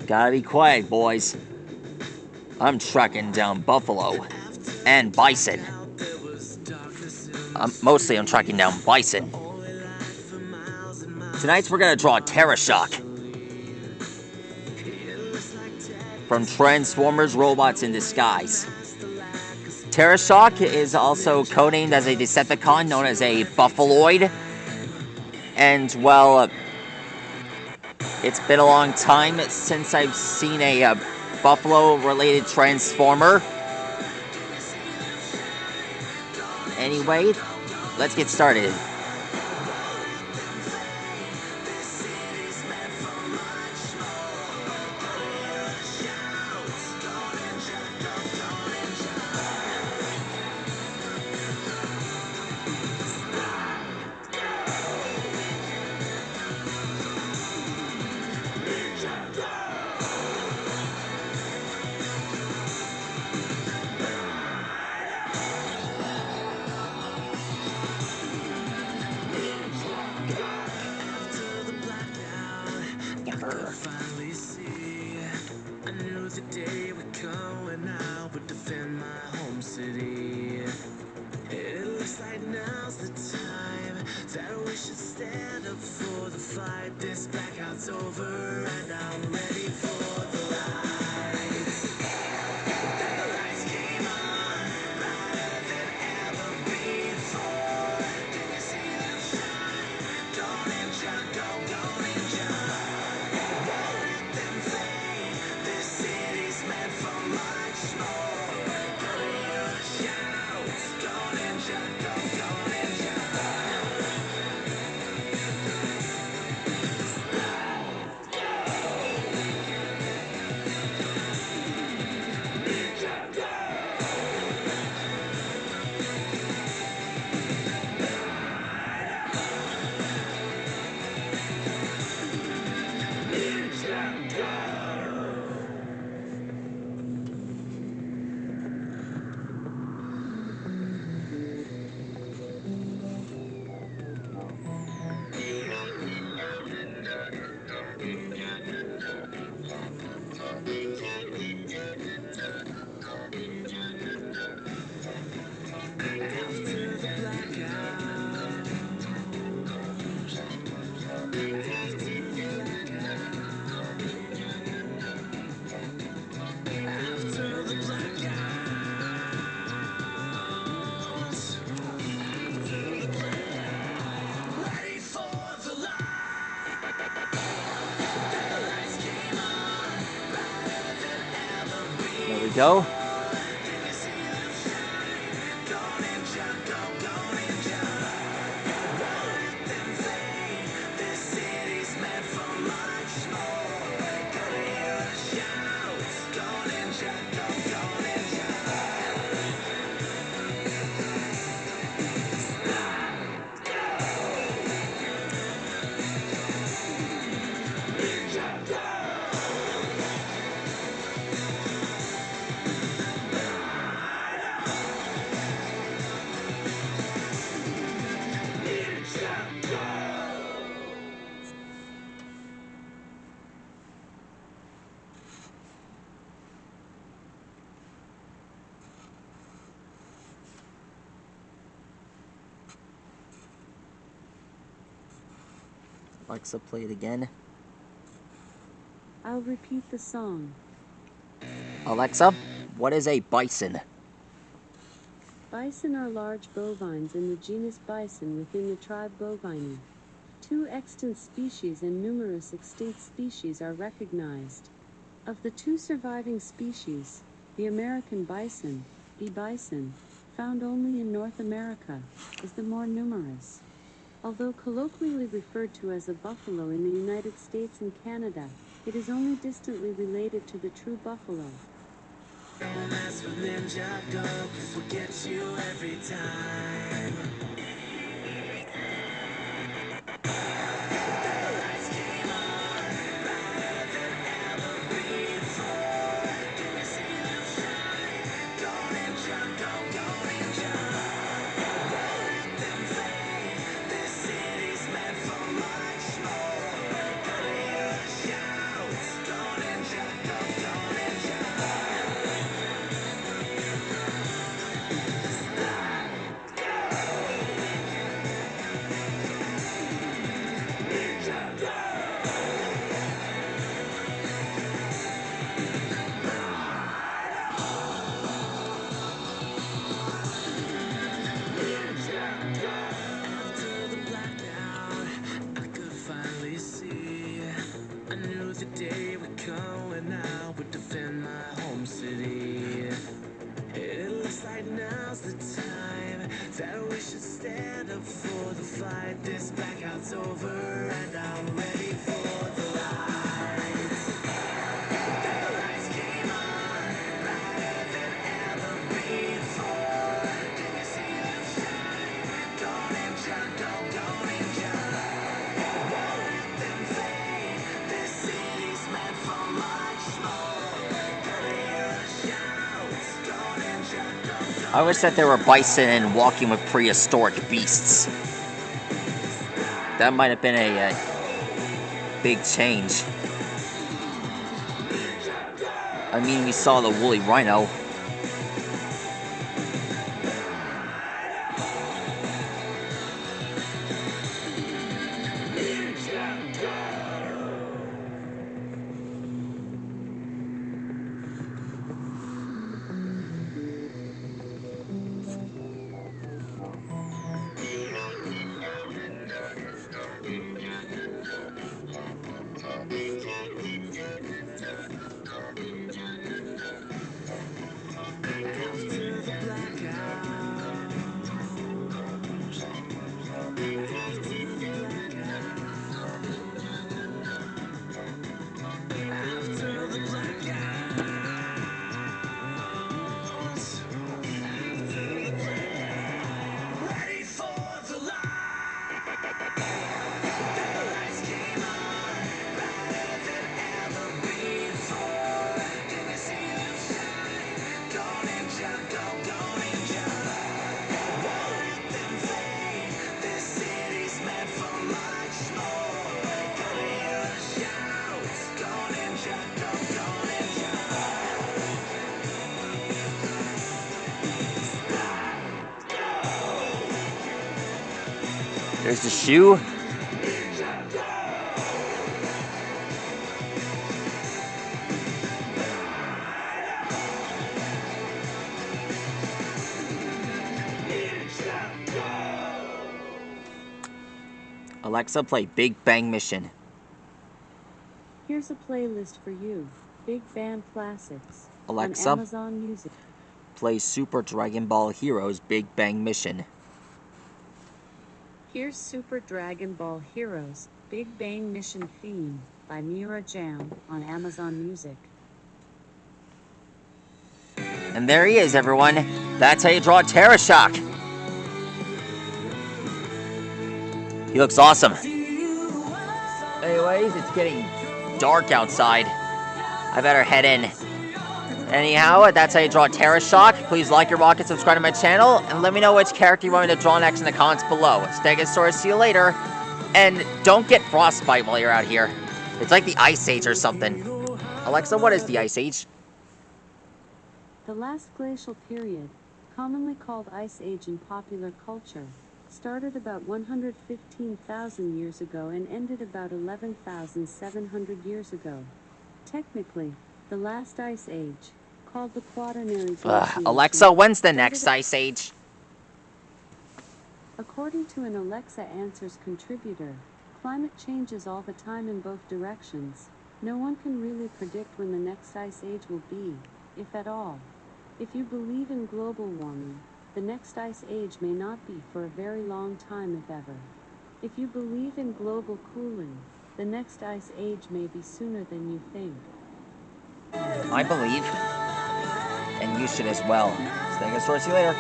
Gotta be quiet, boys. I'm tracking down buffalo and bison. Mostly I'm tracking down bison. Tonight we're gonna draw terrashock from Transformers Robots in Disguise. Terrashock is also codenamed as a Decepticon known as a buffaloid. And, well, it's been a long time since I've seen a buffalo-related Transformer. Anyway, let's get started. There we go. Alexa, play it again. I'll repeat the song. Alexa, what is a bison? Bison are large bovines in the genus Bison within the tribe Bovini. 2 extant species and numerous extinct species are recognized. Of the 2 surviving species, the American bison, B. bison, found only in North America, is the more numerous. Although colloquially referred to as a buffalo in the United States and Canada, it is only distantly related to the true buffalo. Don't mess with Ninja Dog, forget you every time. now's the time that we should stand up for the fight. This blackout's over and I'm ready for the light. The lights came on brighter than ever before. Can you see them shine? Don't enjoy, don't enjoy. Won't let them fade. This city's meant for much more. Gonna hear us shout. Don't enjoy, I wish that there were bison and walking with prehistoric beasts. That might have been a big change. I mean, we saw the woolly rhino. ready for the light. The lights came on brighter than ever before. Can you see them shine? Don't enjoy, don't enjoy. Won't let them fade. This city's meant for much more. Gonna hear us shout. Don't enjoy, don't enjoy. There's the shoe. Alexa, play Big Bang Mission. Here's a playlist for you. Big Band Classics. Alexa, on Amazon Music. play Super Dragon Ball Heroes Big Bang Mission. Here's Super Dragon Ball Heroes Big Bang Mission Theme by Mira Jam on Amazon Music. And there he is, everyone. That's how you draw a terrashock. He looks awesome. Anyways, it's getting dark outside. I better head in. Anyhow, that's how you draw a terrashock. Please like your rocket, subscribe to my channel, and let me know which character you want me to draw next in the comments below. Stegosaurus, see you later. And don't get frostbite while you're out here. It's like the Ice Age or something. Alexa, what is the Ice Age? The last glacial period, commonly called Ice Age in popular culture, started about 115,000 years ago and ended about 11,700 years ago. Technically, the last Ice Age, called the Quaternary Glaciation, Alexa, when's the next Ice Age? According to an Alexa Answers contributor, climate changes all the time in both directions. No one can really predict when the next ice age will be, if at all. If you believe in global warming, the next ice age may not be for a very long time, if ever. If you believe in global cooling, the next ice age may be sooner than you think. I believe. And you should as well. Stegosaurus, see you later.